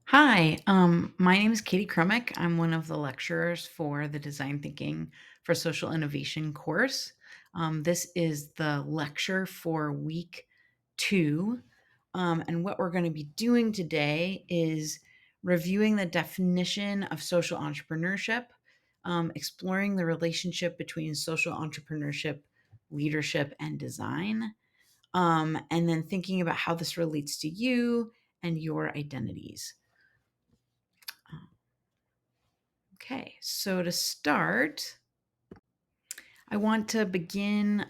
Hi, my name is Katie Krummick. I'm one of the lecturers for the Design Thinking for Social Innovation course. This is the lecture for week 2. And what we're going to be doing today is reviewing the definition of social entrepreneurship, exploring the relationship between social entrepreneurship, leadership, and design, and then thinking about how this relates to you and your identities. Okay, so to start, I want to begin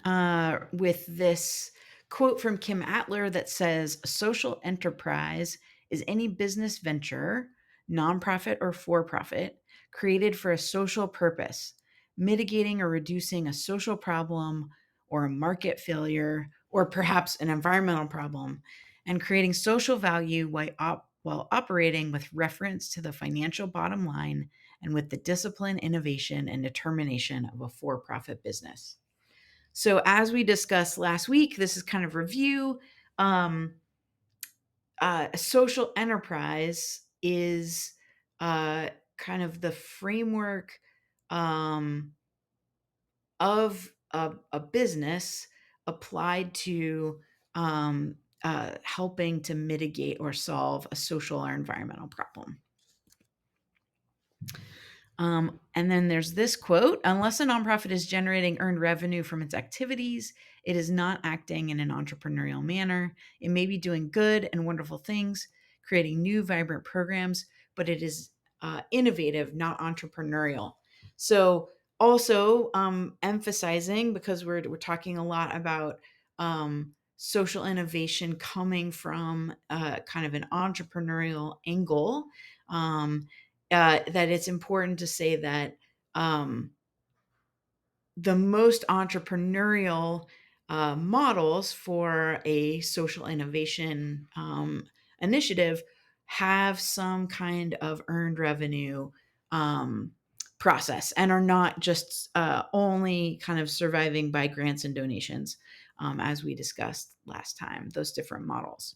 with this quote from Kim Atler that says, "A social enterprise is any business venture, nonprofit or for profit, created for a social purpose, mitigating or reducing a social problem or a market failure, or perhaps an environmental problem, and creating social value while operating with reference to the financial bottom line and with the discipline, innovation, and determination of a for profit business." So, as we discussed last week, this is kind of review. Um, a social enterprise is kind of the framework um, of a business applied to helping to mitigate or solve a social or environmental problem. And then there's this quote: "Unless a nonprofit is generating earned revenue from its activities, it is not acting in an entrepreneurial manner. It may be doing good and wonderful things, creating new, vibrant programs, but it is innovative, not entrepreneurial." So, also emphasizing, because we're talking a lot about social innovation coming from kind of an entrepreneurial angle. That it's important to say that um, the most entrepreneurial models for a social innovation initiative have some kind of earned revenue um, process and are not just only kind of surviving by grants and donations, as we discussed last time, those different models.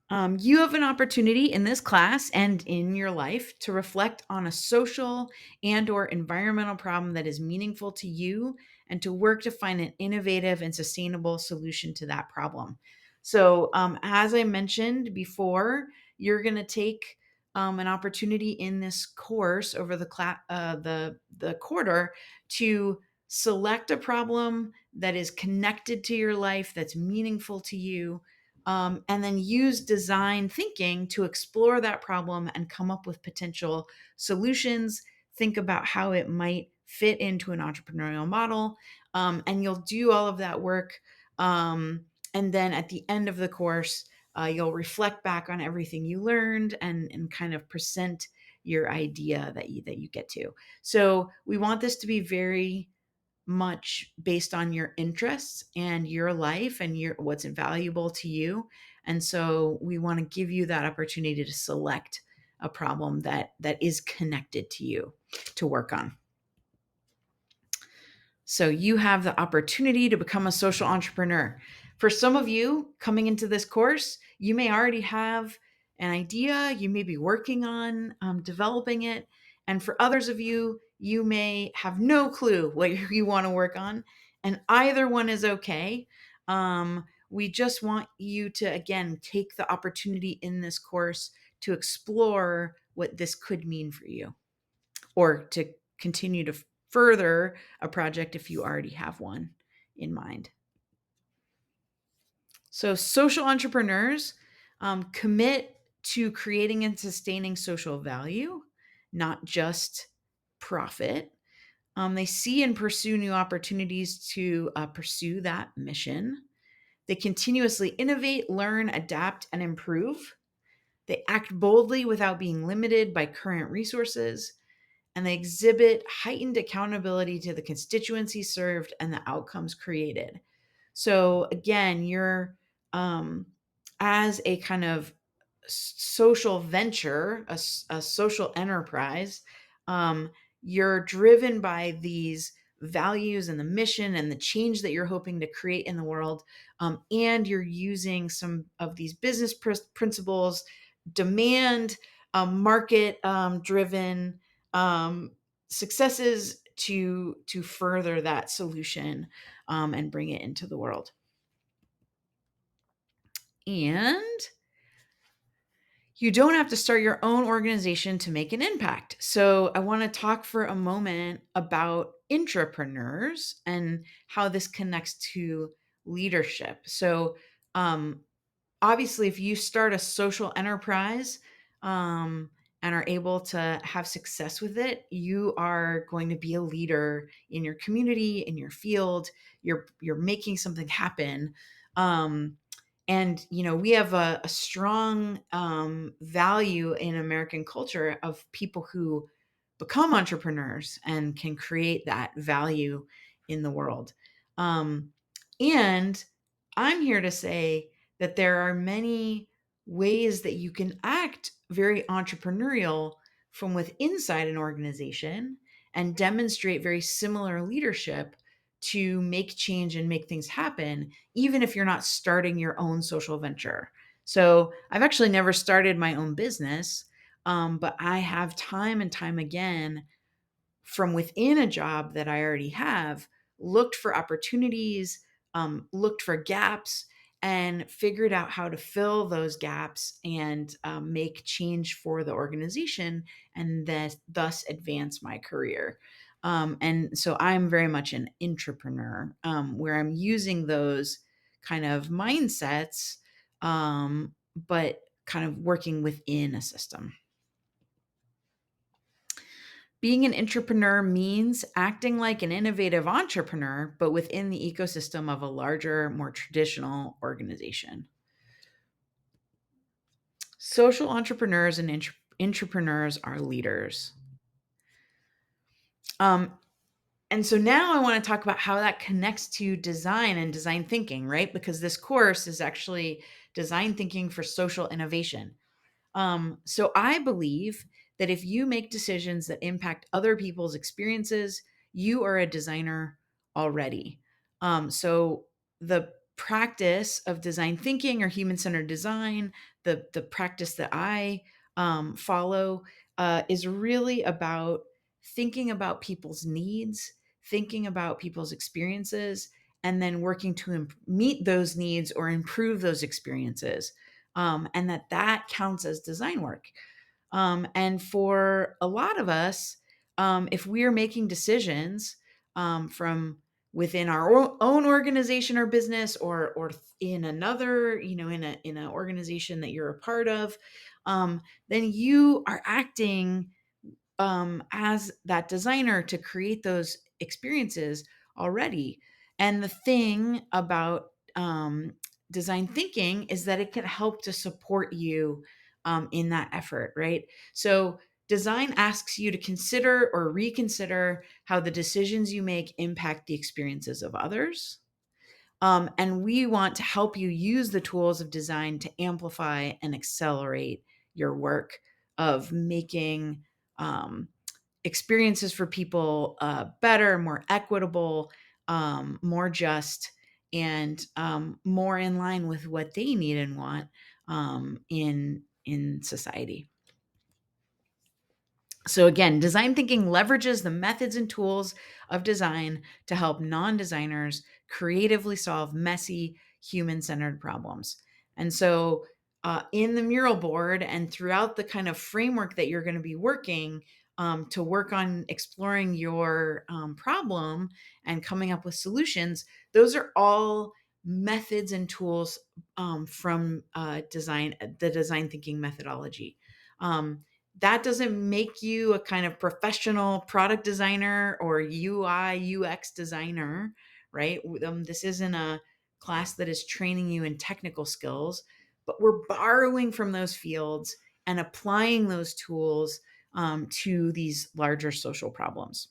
You have an opportunity in this class and in your life to reflect on a social and or environmental problem that is meaningful to you and to work to find an innovative and sustainable solution to that problem. So, as I mentioned before, you're going to take an opportunity in this course over the quarter to select a problem that is connected to your life, that's meaningful to you, and then use design thinking to explore that problem and come up with potential solutions. Think about how it might fit into an entrepreneurial model. And you'll do all of that work. And then at the end of the course, you'll reflect back on everything you learned and kind of present your idea that you get to. So we want this to be very much based on your interests and your life and your what's valuable to you. And so we want to give you that opportunity to select a problem that is connected to you to work on. So you have the opportunity to become a social entrepreneur. For some of you coming into this course, you may already have an idea, you may be working on developing it. And for others of you, you may have no clue what you want to work on. And either one is okay. We just want you to, again, take the opportunity in this course to explore what this could mean for you, or to continue to further a project if you already have one in mind. So, social entrepreneurs commit to creating and sustaining social value, not just profit. They see and pursue new opportunities to pursue that mission. They continuously innovate, learn, adapt, and improve. They act boldly without being limited by current resources, and they exhibit heightened accountability to the constituencies served and the outcomes created. So again, you're as a kind of social venture, a social enterprise, you're driven by these values and the mission and the change that you're hoping to create in the world. And you're using some of these business principles demand market driven successes to further that solution and bring it into the world. And you don't have to start your own organization to make an impact. So, I want to talk for a moment about intrapreneurs and how this connects to leadership. So, um, obviously, if you start a social enterprise and are able to have success with it, you are going to be a leader in your community, in your field. You're making something happen. Um, and we have a strong value in American culture of people who become entrepreneurs and can create that value in the world. And I'm here to say that there are many ways that you can act very entrepreneurial from within inside an organization and demonstrate very similar leadership to make change and make things happen, even if you're not starting your own social venture. So I've actually never started my own business, but I have time and time again from within a job that I already have, looked for opportunities, looked for gaps, and figured out how to fill those gaps and make change for the organization and thus advance my career. And so I'm very much an entrepreneur where I'm using those kind of mindsets, but kind of working within a system. Being an entrepreneur means acting like an innovative entrepreneur, but within the ecosystem of a larger, more traditional organization. Social entrepreneurs and entrepreneurs are leaders. Um, and so now I want to talk about how that connects to design and design thinking, right? Because this course is actually design thinking for social innovation. So I believe that if you make decisions that impact other people's experiences, you are a designer already. So the practice of design thinking or human-centered design, the practice that I follow, is really about thinking about people's needs, thinking about people's experiences, and then working to meet those needs or improve those experiences, and that counts as design work. And for a lot of us, if we're making decisions from within our own organization or business, or in another, in an organization that you're a part of, then you are acting as that designer to create those experiences already. And the thing about design thinking is that it can help to support you in that effort, right? So, design asks you to consider or reconsider how the decisions you make impact the experiences of others. And we want to help you use the tools of design to amplify and accelerate your work of making um, experiences for people better, more equitable, more just, and more in line with what they need and want in society. So again, design thinking leverages the methods and tools of design to help non-designers creatively solve messy, human-centered problems. And so, in the mural board and throughout the kind of framework that you're going to be working to work on exploring your problem and coming up with solutions, those are all methods and tools from the design thinking methodology. Um, that doesn't make you a kind of professional product designer or UI UX designer, right? This isn't a class that is training you in technical skills, but we're borrowing from those fields and applying those tools to these larger social problems.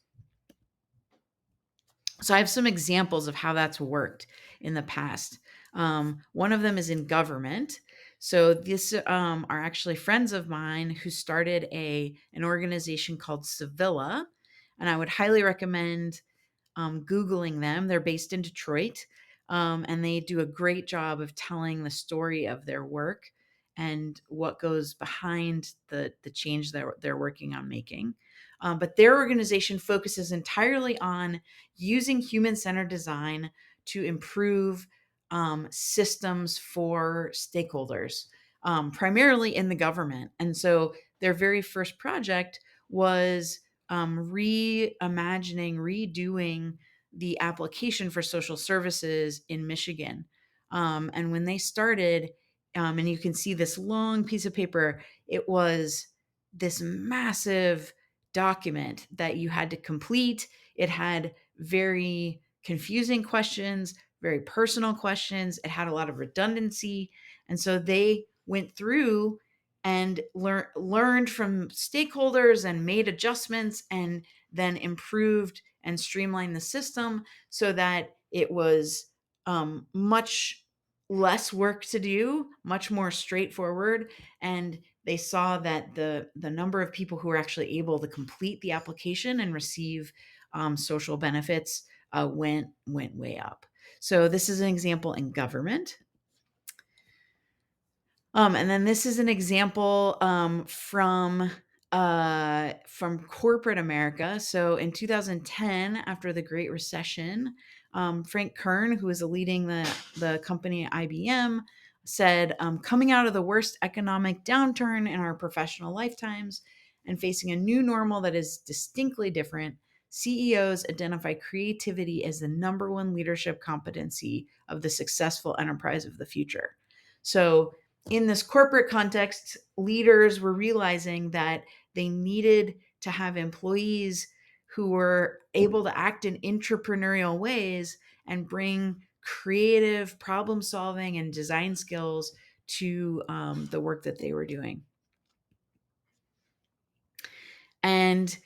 So I have some examples of how that's worked in the past. One of them is in government. So this are actually friends of mine who started an organization called Sevilla, and I would highly recommend Googling them. They're based in Detroit, and they do a great job of telling the story of their work. and what goes behind the change that they're working on making. But their organization focuses entirely on using human-centered design to improve systems for stakeholders, primarily in the government. And so their very first project was reimagining, redoing the application for social services in Michigan. And when they started, and you can see this long piece of paper, it was this massive document that you had to complete. It had very confusing questions, very personal questions. It had a lot of redundancy. And so they went through and learned from stakeholders and made adjustments and then improved and streamlined the system so that it was much less work to do, much more straightforward. And they saw that the number of people who were actually able to complete the application and receive social benefits went way up. So this is an example in government. And then this is an example from corporate America. So in 2010, after the Great Recession, Frank Kern, who was leading the company at IBM, said, coming out of the worst economic downturn in our professional lifetimes and facing a new normal that is distinctly different, CEOs identify creativity as the number one leadership competency of the successful enterprise of the future. So in this corporate context, leaders were realizing that they needed to have employees who were able to act in entrepreneurial ways and bring creative problem solving and design skills to the work that they were doing. And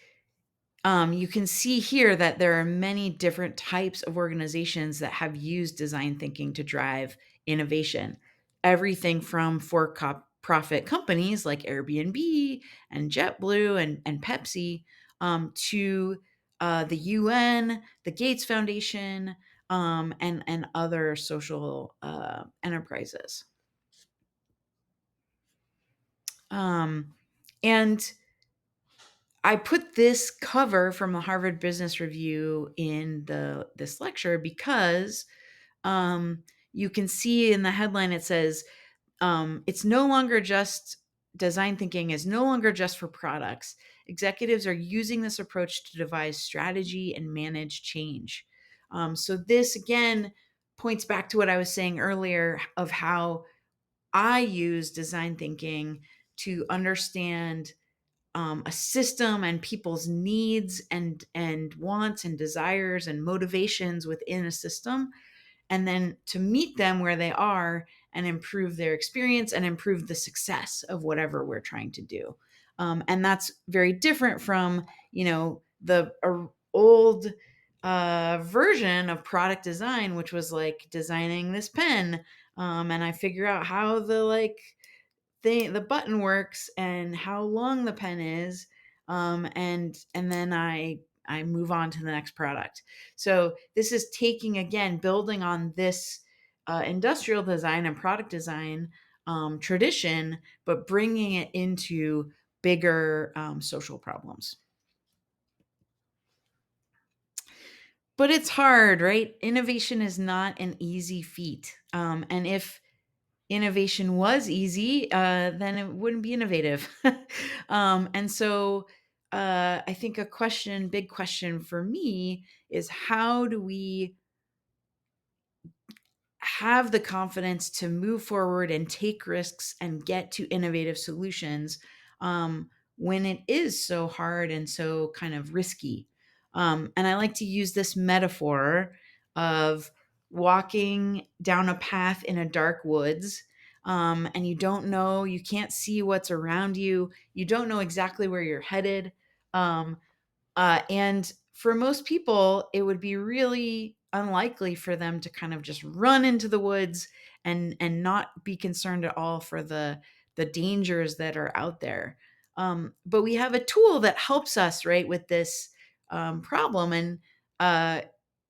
you can see here that there are many different types of organizations that have used design thinking to drive innovation. Everything from for-profit companies like Airbnb and JetBlue and Pepsi to the UN, the Gates Foundation, and other social enterprises. And I put this cover from the Harvard Business Review in this lecture because you can see in the headline it says it's no longer just design thinking is no longer just for products. Executives are using this approach to devise strategy and manage change. So this again points back to what I was saying earlier of how I use design thinking to understand a system and people's needs and wants and desires and motivations within a system, and then to meet them where they are and improve their experience and improve the success of whatever we're trying to do. And that's very different from the old version of product design, which was like designing this pen, and I figure out how the button works and how long the pen is, and then I move on to the next product. So this is taking, again, building on this industrial design and product design tradition, but bringing it into bigger social problems. But it's hard, right? Innovation is not an easy feat, and if innovation was easy, then it wouldn't be innovative. And so I think big question for me is, how do we have the confidence to move forward and take risks and get to innovative solutions when it is so hard and so kind of risky? And I like to use this metaphor of walking down a path in a dark woods, and you can't see what's around you. You don't know exactly where you're headed. Um, and for most people, it would be really unlikely for them to kind of just run into the woods and not be concerned at all for the dangers that are out there. But we have a tool that helps us, right, with this problem. And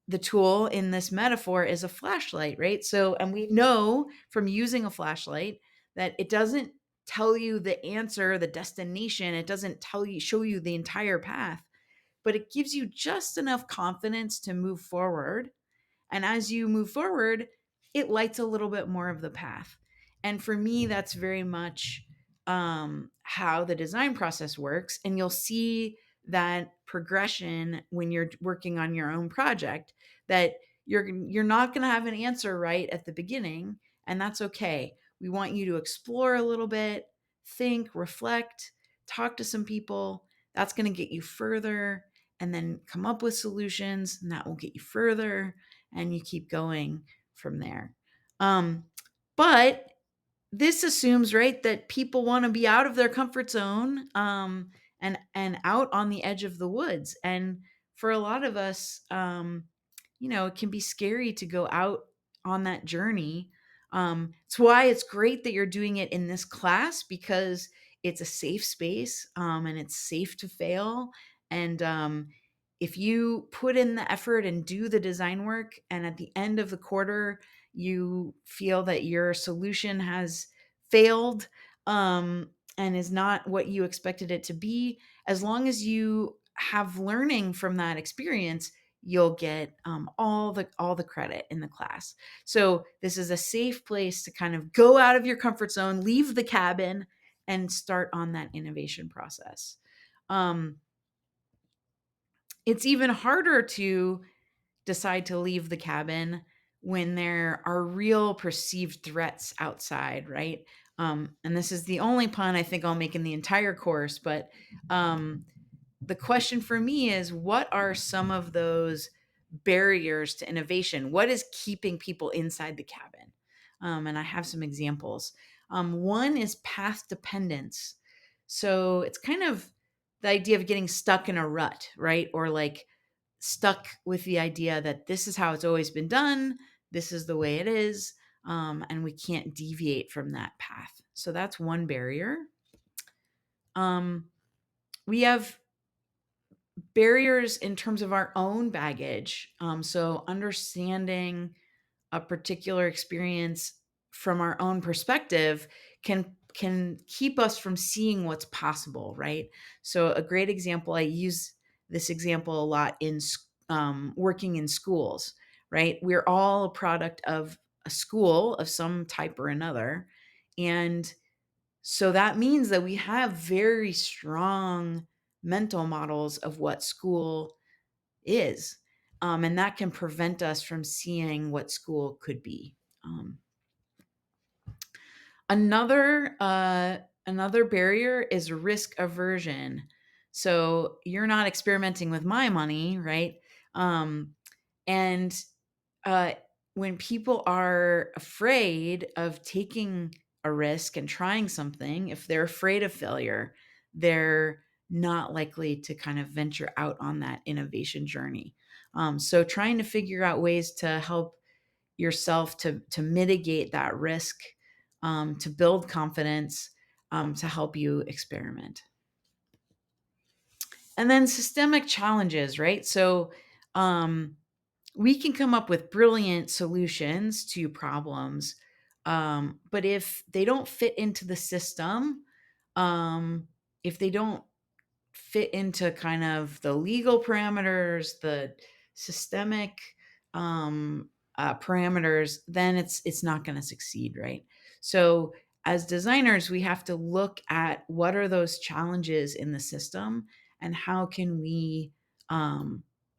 the tool in this metaphor is a flashlight, right? So, and we know from using a flashlight that it doesn't tell you the answer, the destination. It doesn't show you the entire path, but it gives you just enough confidence to move forward. And as you move forward, it lights a little bit more of the path. And for me, that's very much how the design process works. And you'll see that progression when you're working on your own project, that you're not going to have an answer right at the beginning, and that's okay. We want you to explore a little bit, think, reflect, talk to some people. That's going to get you further, and then come up with solutions, and that will get you further, and you keep going from there. But this assumes, right, that people want to be out of their comfort zone, and out on the edge of the woods. And for a lot of us, it can be scary to go out on that journey. It's why it's great that you're doing it in this class, because it's a safe space, and it's safe to fail. And if you put in the effort and do the design work, and at the end of the quarter, you feel that your solution has failed, and is not what you expected it to be, as long as you have learning from that experience, you'll get all the credit in the class. So this is a safe place to kind of go out of your comfort zone, leave the cabin, and start on that innovation process. Um, it's even harder to decide to leave the cabin when there are real perceived threats outside, right? And this is the only pun I think I'll make in the entire course, but the question for me is, what are some of those barriers to innovation? What is keeping people inside the cabin? And I have some examples. One is path dependence. So it's kind of the idea of getting stuck in a rut, right? Or like stuck with the idea that this is how it's always been done, this is the way it is, and we can't deviate from that path. So that's one barrier. We have barriers in terms of our own baggage. So understanding a particular experience from our own perspective can keep us from seeing what's possible, right? So a great example, I use this example a lot in working in schools, right? We're all a product of a school of some type or another, and so that means that we have very strong mental models of what school is. And that can prevent us from seeing what school could be. Um, another barrier is risk aversion. So you're not experimenting with my money, right? And uh, when people are afraid of taking a risk and trying something, if they're afraid of failure, they're not likely to kind of venture out on that innovation journey. So trying to figure out ways to help yourself to mitigate that risk, to build confidence, to help you experiment. And then systemic challenges, right? So we can come up with brilliant solutions to problems, but if they don't fit into the system, if they don't fit into kind of the legal parameters, the systemic parameters, then it's not going to succeed, right? So as designers, we have to look at what are those challenges in the system, and how can we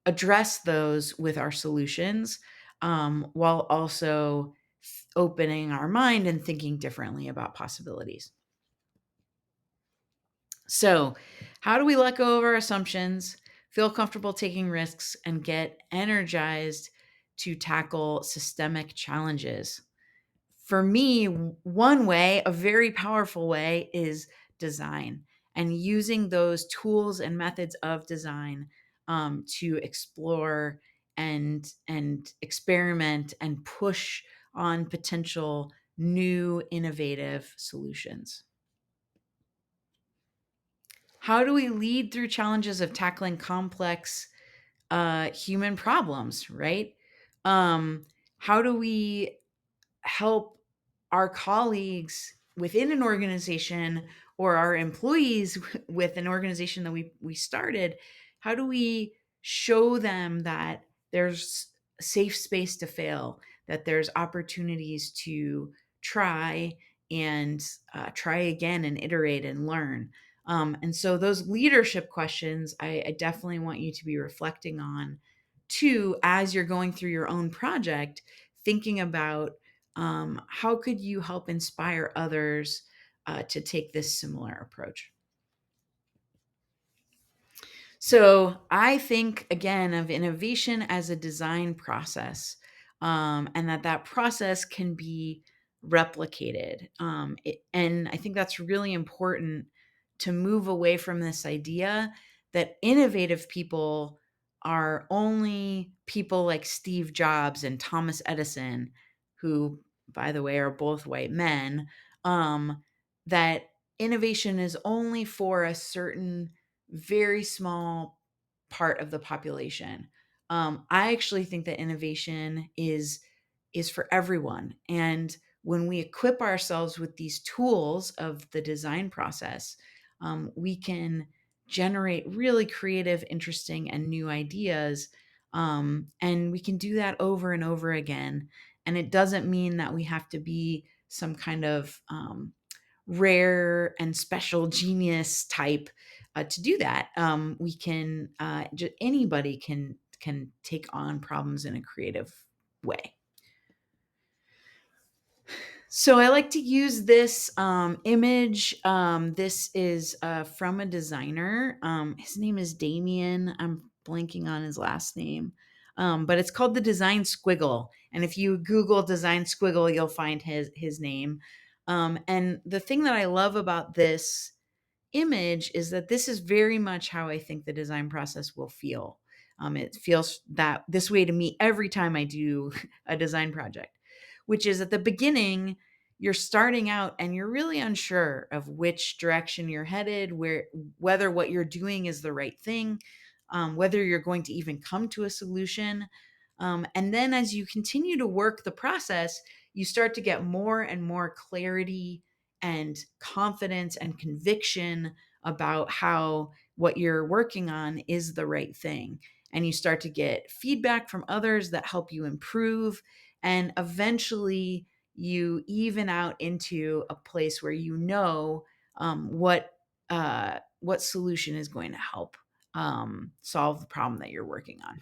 address those with our solutions, while also opening our mind and thinking differently about possibilities. So, how do we let go of our assumptions, feel comfortable taking risks, and get energized to tackle systemic challenges? For me, one way, a very powerful way, is design, and using those tools and methods of design, to explore and experiment and push on potential new innovative solutions. How do we lead through challenges of tackling complex human problems, right? Um, how do we help our colleagues within an organization, or our employees with an organization that we started, how do we show them that there's a safe space to fail, that there's opportunities to try and try again and iterate and learn. And so those leadership questions, I definitely want you to be reflecting on too as you're going through your own project, thinking about how could you help inspire others to take this similar approach. So I think again of innovation as a design process, and that process can be replicated. And I think that's really important to move away from this idea that innovative people are only people like Steve Jobs and Thomas Edison, who, by the way, are both white men. That innovation is only for a certain very small part of the population. I actually think that innovation is for everyone, and when we equip ourselves with these tools of the design process, we can generate really creative, interesting, and new ideas. And we can do that over and over again. And it doesn't mean that we have to be some kind of rare and special genius type to do that. We can anybody can take on problems in a creative way. So I like to use this image. This is from a designer. His name is Damien. I'm blanking on his last name. But it's called the Design Squiggle. And if you Google Design Squiggle, you'll find his name. And the thing that I love about this image is that this is very much how I think the design process will feel. It feels that this way to me every time I do a design project, which is at the beginning, you're starting out and you're really unsure of which direction you're headed, whether what you're doing is the right thing, whether you're going to even come to a solution. And then as you continue to work the process, you start to get more and more clarity and confidence and conviction about how what you're working on is the right thing. And you start to get feedback from others that help you improve. And eventually you even out into a place where you know what solution is going to help solve the problem that you're working on.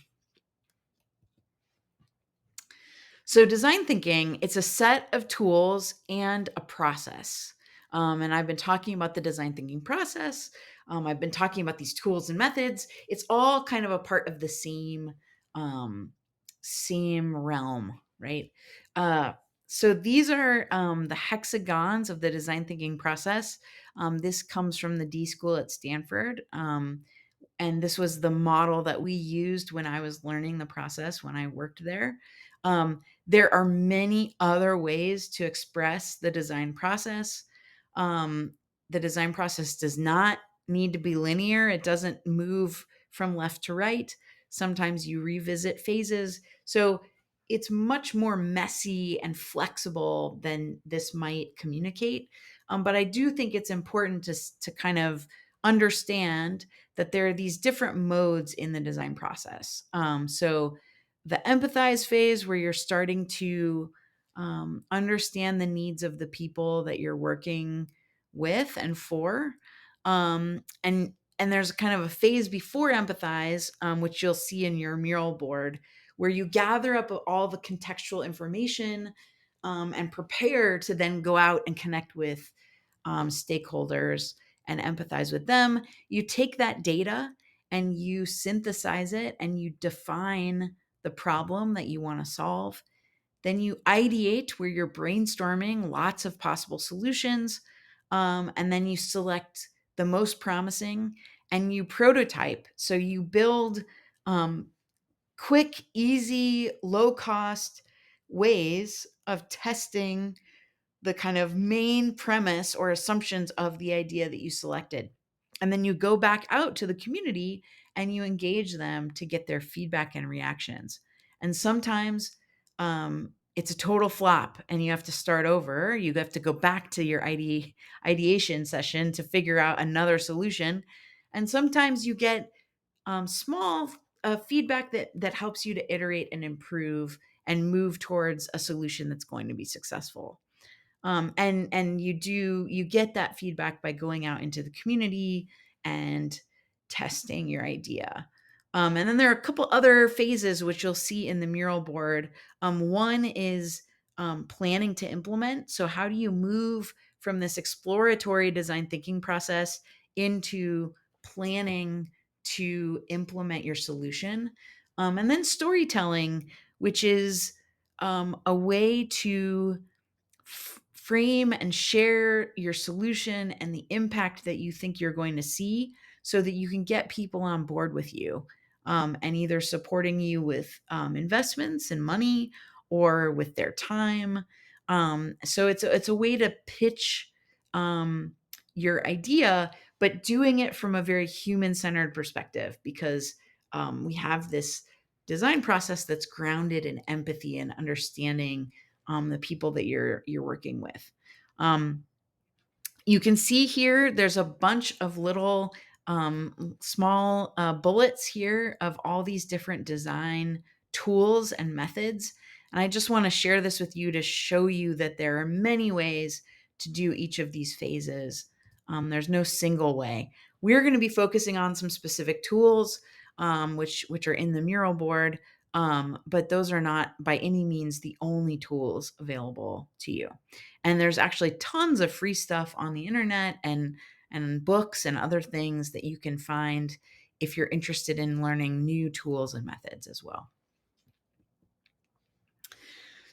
So design thinking, it's a set of tools and a process. And I've been talking about the design thinking process. I've been talking about these tools and methods. It's all kind of a part of the same realm, right? Uh, so these are the hexagons of the design thinking process. This comes from the D School at Stanford. And this was the model that we used when I was learning the process when I worked there. There are many other ways to express the design process. Um, the design process does not need to be linear, it doesn't move from left to right. Sometimes you revisit phases. So it's much more messy and flexible than this might communicate. But I do think it's important to kind of understand that there are these different modes in the design process. So the empathize phase, where you're starting to understand the needs of the people that you're working with and for. And there's kind of a phase before empathize, which you'll see in your mural board, where you gather up all the contextual information and prepare to then go out and connect with stakeholders and empathize with them. You take that data and you synthesize it and you define the problem that you want to solve. Then you ideate, where you're brainstorming lots of possible solutions. And then you select the most promising and you prototype. So you build um, quick, easy, low cost ways of testing the kind of main premise or assumptions of the idea that you selected. And then you go back out to the community and you engage them to get their feedback and reactions. And sometimes it's a total flop and you have to start over. You have to go back to your ideation session to figure out another solution. And sometimes you get small feedback that helps you to iterate and improve and move towards a solution that's going to be successful. And you get that feedback by going out into the community and testing your idea. And then there are a couple other phases which you'll see in the mural board. One is planning to implement. So how do you move from this exploratory design thinking process into planning to implement your solution? And then storytelling, which is a way to frame and share your solution and the impact that you think you're going to see so that you can get people on board with you, and either supporting you with investments and money or with their time. So it's a way to pitch your idea, but doing it from a very human centered perspective, because we have this design process that's grounded in empathy and understanding the people that you're working with. Um, you can see here, there's a bunch of little small bullets here of all these different design tools and methods. And I just want to share this with you to show you that there are many ways to do each of these phases. There's no single way. We're going to be focusing on some specific tools, which are in the mural board, but those are not by any means the only tools available to you. And there's actually tons of free stuff on the internet and books and other things that you can find if you're interested in learning new tools and methods as well.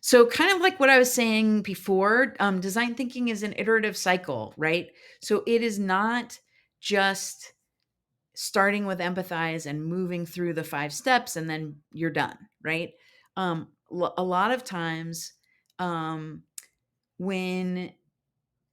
So, kind of like what I was saying before, design thinking is an iterative cycle, right? So, it is not just starting with empathize and moving through the 5 steps and then you're done, right? A lot of times, when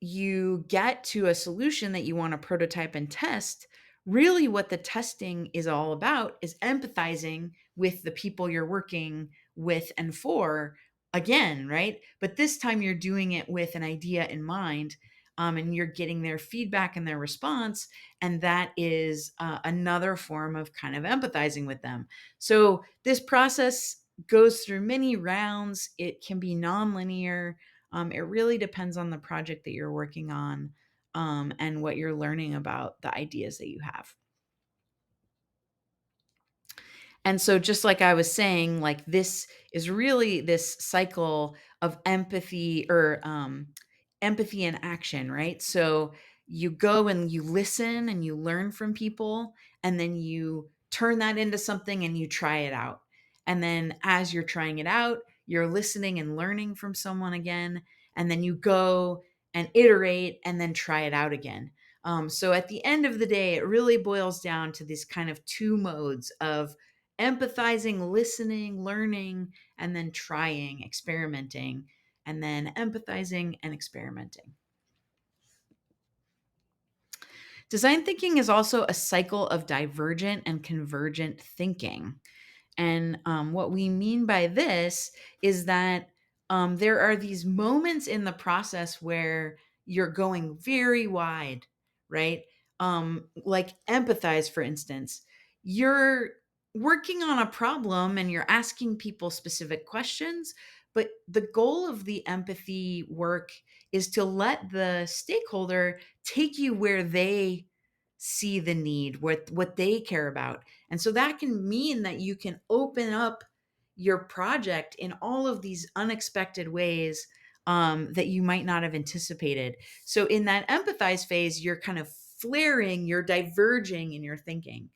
you get to a solution that you want to prototype and test, really what the testing is all about is empathizing with the people you're working with and for again, right? But this time you're doing it with an idea in mind, and you're getting their feedback and their response. And that is another form of kind of empathizing with them. So this process goes through many rounds. It can be nonlinear. It really depends on the project that you're working on, and what you're learning about the ideas that you have. And so, just like I was saying, like this is really this cycle of empathy, or empathy in action, right? So you go and you listen and you learn from people, and then you turn that into something and you try it out. And then as you're trying it out, you're listening and learning from someone again. And then you go and iterate and then try it out again. So at the end of the day, it really boils down to these kind of two modes of empathizing, listening, learning, and then trying, experimenting, and then empathizing and experimenting. Design thinking is also a cycle of divergent and convergent thinking. And what we mean by this is that there are these moments in the process where you're going very wide, right? Like empathize, for instance. You're working on a problem and you're asking people specific questions, but the goal of the empathy work is to let the stakeholder take you where they see the need, what they care about. And so that can mean that you can open up your project in all of these unexpected ways, that you might not have anticipated. So in that empathize phase, you're kind of flaring, you're diverging in your thinking.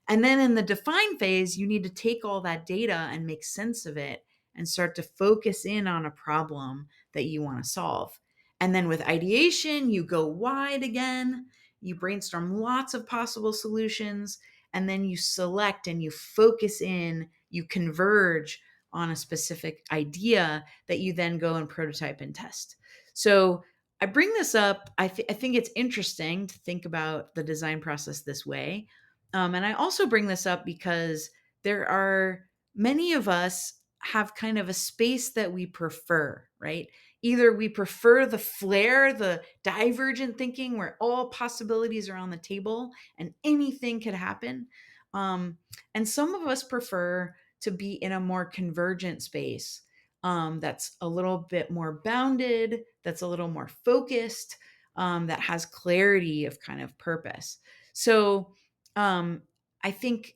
And then in the define phase, you need to take all that data and make sense of it and start to focus in on a problem that you want to solve. And then with ideation, you go wide again, you brainstorm lots of possible solutions, and then you select and you focus in, you converge on a specific idea that you then go and prototype and test. So I bring this up. I think it's interesting to think about the design process this way, and I also bring this up because there are many of us have kind of a space that we prefer, right? Either we prefer the flare, the divergent thinking where all possibilities are on the table and anything could happen. And some of us prefer to be in a more convergent space, that's a little bit more bounded, that's a little more focused, that has clarity of kind of purpose. So I think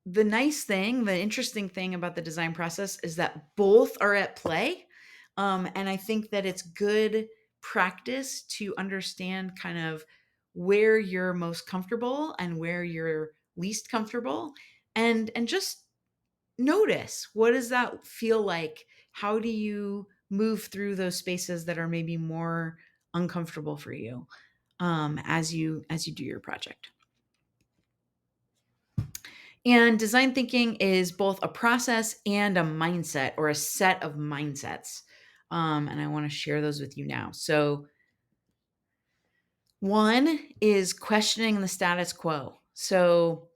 the interesting thing about the design process is that both are at play. And I think that it's good practice to understand kind of where you're most comfortable and where you're least comfortable, and just notice, what does that feel like? How do you move through those spaces that are maybe more uncomfortable for you, as you do your project? And design thinking is both a process and a mindset, or a set of mindsets. And I want to share those with you now. So, one is questioning the status quo. So,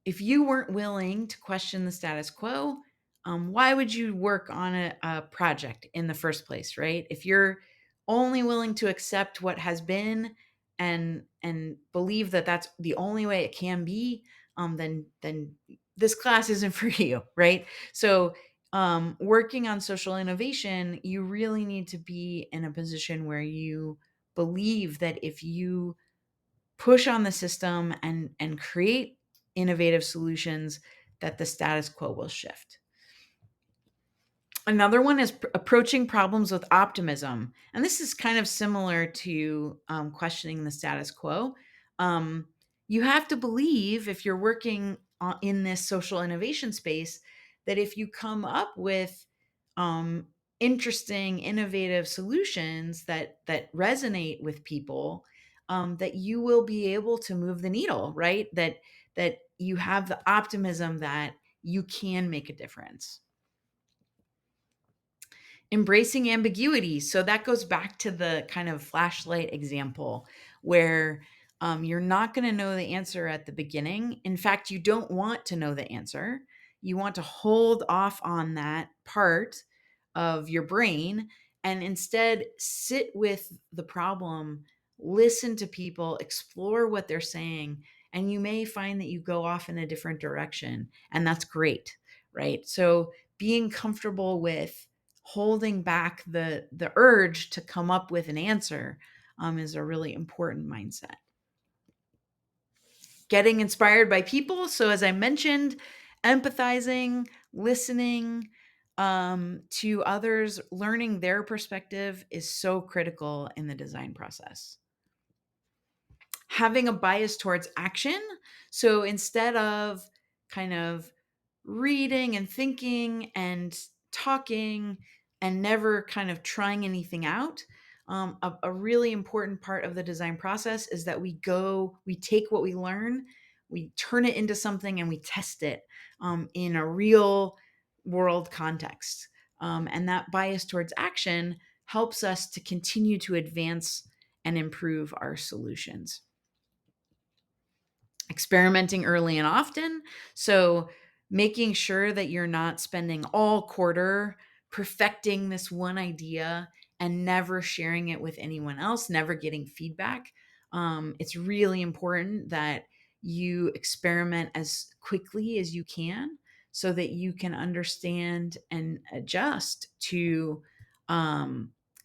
if you weren't willing to question the status quo, why would you work on a project in the first place, right? If you're only willing to accept what has been, and believe that that's the only way it can be, then this class isn't for you, right? So, working on social innovation, you really need to be in a position where you believe that if you push on the system and create innovative solutions, that the status quo will shift. Another one is approaching problems with optimism, and this is kind of similar to questioning the status quo. um, you have to believe, if you're working in this social innovation space, that if you come up with um, interesting innovative solutions that resonate with people, that you will be able to move the needle, right? That you have the optimism that you can make a difference. Embracing ambiguity. So that goes back to the kind of flashlight example, where you're not going to know the answer at the beginning. In fact, you don't want to know the answer. You want to hold off on that part of your brain and instead sit with the problem, listen to people, explore what they're saying, and you may find that you go off in a different direction. And that's great, right? So being comfortable with holding back the urge to come up with an answer, is a really important mindset. Getting inspired by people. So, as I mentioned, empathizing, listening to others, learning their perspective is so critical in the design process. Having a bias towards action. So, instead of kind of reading and thinking and talking and never kind of trying anything out, a really important part of the design process is that we take what we learn, we turn it into something, and we test it in a real world context. And that bias towards action helps us to continue to advance and improve our solutions. Experimenting early and often. So, making sure that you're not spending all quarter perfecting this one idea and never sharing it with anyone else, never getting feedback. It's really important that you experiment as quickly as you can so that you can understand and adjust to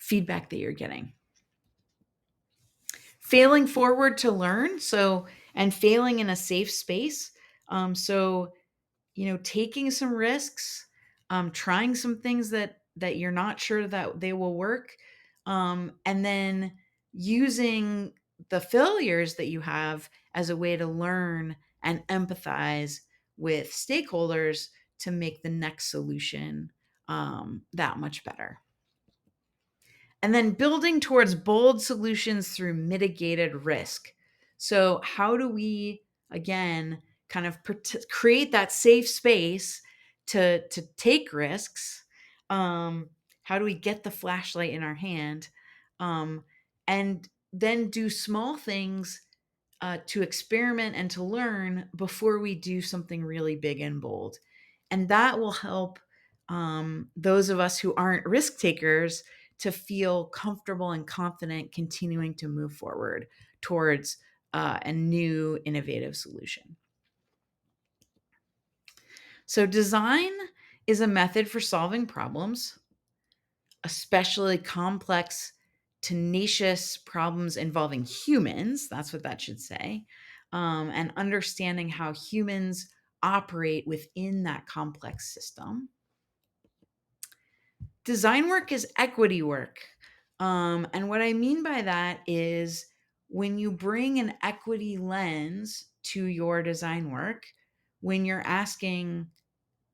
feedback that you're getting. Failing forward to learn. So, and failing in a safe space. So, taking some risks, trying some things that you're not sure that they will work, and then using the failures that you have as a way to learn and empathize with stakeholders to make the next solution that much better. And then building towards bold solutions through mitigated risk. So, how do we, again, kind of create that safe space to take risks? How do we get the flashlight in our hand? And then do small things to experiment and to learn before we do something really big and bold. And that will help. those of us who aren't risk takers to feel comfortable and confident continuing to move forward towards a new innovative solution. So, design is a method for solving problems, especially complex, tenacious problems involving humans. That's what that should say. And understanding how humans operate within that complex system. Design work is equity work. And what I mean by that is when you bring an equity lens to your design work, when you're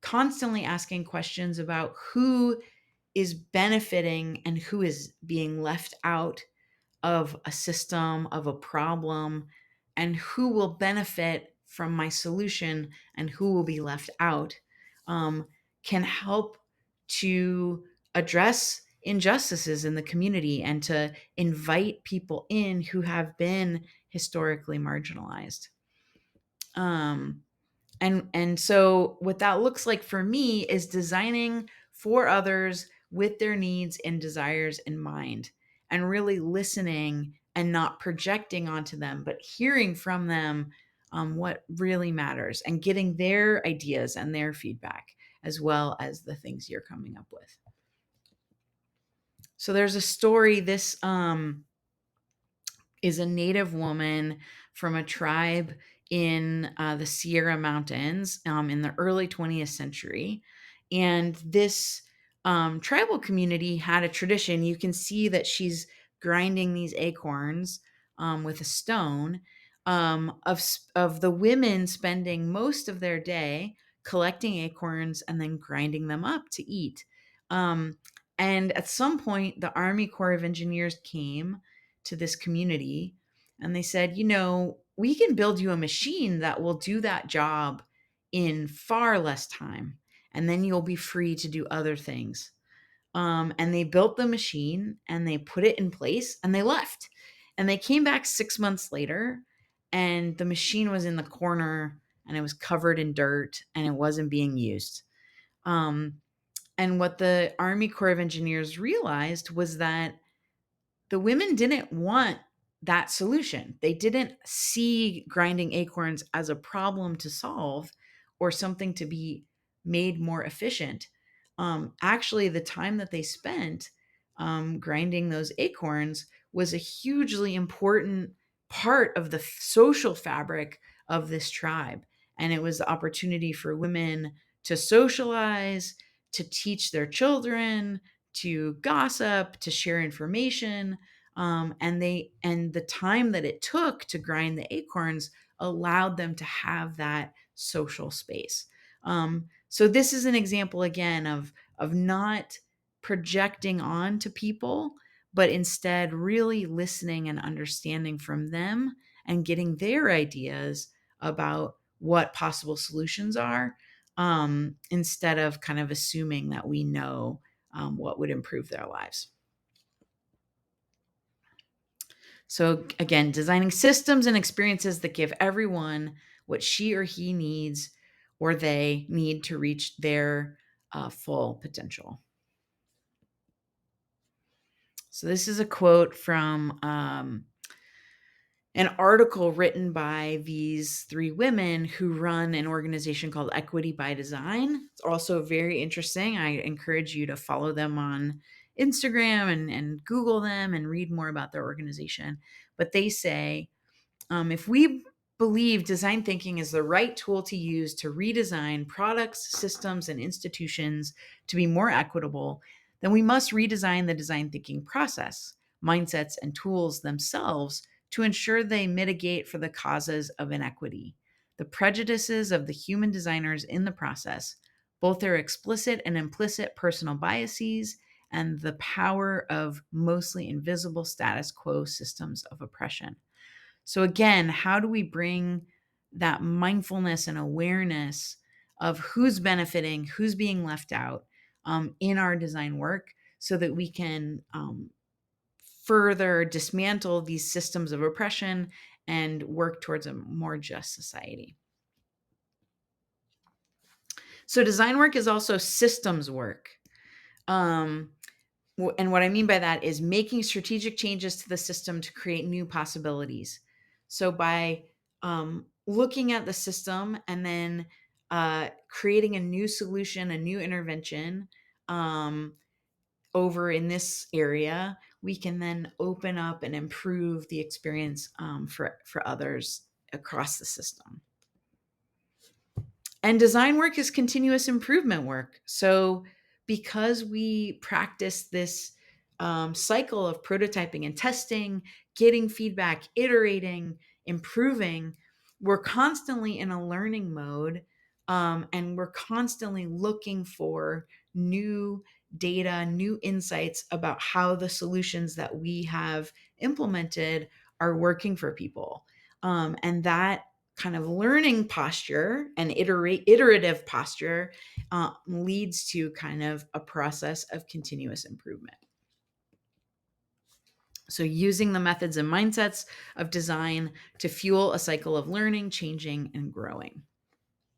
constantly asking questions about who is benefiting and who is being left out of a system, of a problem, and who will benefit from my solution and who will be left out, um, can help to address injustices in the community and to invite people in who have been historically marginalized. Um, and so what that looks like for me is designing for others with their needs and desires in mind, and really listening and not projecting onto them, but hearing from them what really matters and getting their ideas and their feedback, as well as the things you're coming up with. So there's a story. This is a native woman from a tribe in the Sierra Mountains in the early 20th century. And this tribal community had a tradition. You can see that she's grinding these acorns with a stone, of the women spending most of their day collecting acorns and then grinding them up to eat. Um, and at some point, the Army Corps of Engineers came to this community and they said, we can build you a machine that will do that job in far less time, and then you'll be free to do other things. And they built the machine and they put it in place and they left. And they came back 6 months later and the machine was in the corner and it was covered in dirt and it wasn't being used. Um, and what the Army Corps of Engineers realized was that the women didn't want that solution. They didn't see grinding acorns as a problem to solve or something to be made more efficient. Actually, the time that they spent grinding those acorns was a hugely important part of the social fabric of this tribe. And it was the opportunity for women to socialize, to teach their children, to gossip, to share information. And the time that it took to grind the acorns allowed them to have that social space. So this is an example again of not projecting on to people, but instead really listening and understanding from them and getting their ideas about what possible solutions are, instead of kind of assuming that we know what would improve their lives. So, again, designing systems and experiences that give everyone what she or he needs or they need to reach their full potential. So, this is a quote from an article written by these three women who run an organization called Equity by Design. It's also very interesting. I encourage you to follow them on Instagram and Google them and read more about their organization. But they say, if we believe design thinking is the right tool to use to redesign products, systems, and institutions to be more equitable, then we must redesign the design thinking process, mindsets, and tools themselves to ensure they mitigate for the causes of inequity, the prejudices of the human designers in the process, both their explicit and implicit personal biases, and the power of mostly invisible status quo systems of oppression. So, again, how do we bring that mindfulness and awareness of who's benefiting, who's being left out in our design work so that we can further dismantle these systems of oppression and work towards a more just society? So design work is also systems work. Um, and what I mean by that is making strategic changes to the system to create new possibilities. So by looking at the system and then creating a new solution, a new intervention over in this area, we can then open up and improve the experience for others across the system. And design work is continuous improvement work. So, because we practice this cycle of prototyping and testing, getting feedback, iterating, improving, we're constantly in a learning mode, and we're constantly looking for new data, new insights about how the solutions that we have implemented are working for people. And that kind of learning posture and iterative posture leads to kind of a process of continuous improvement. So, using the methods and mindsets of design to fuel a cycle of learning, changing, and growing.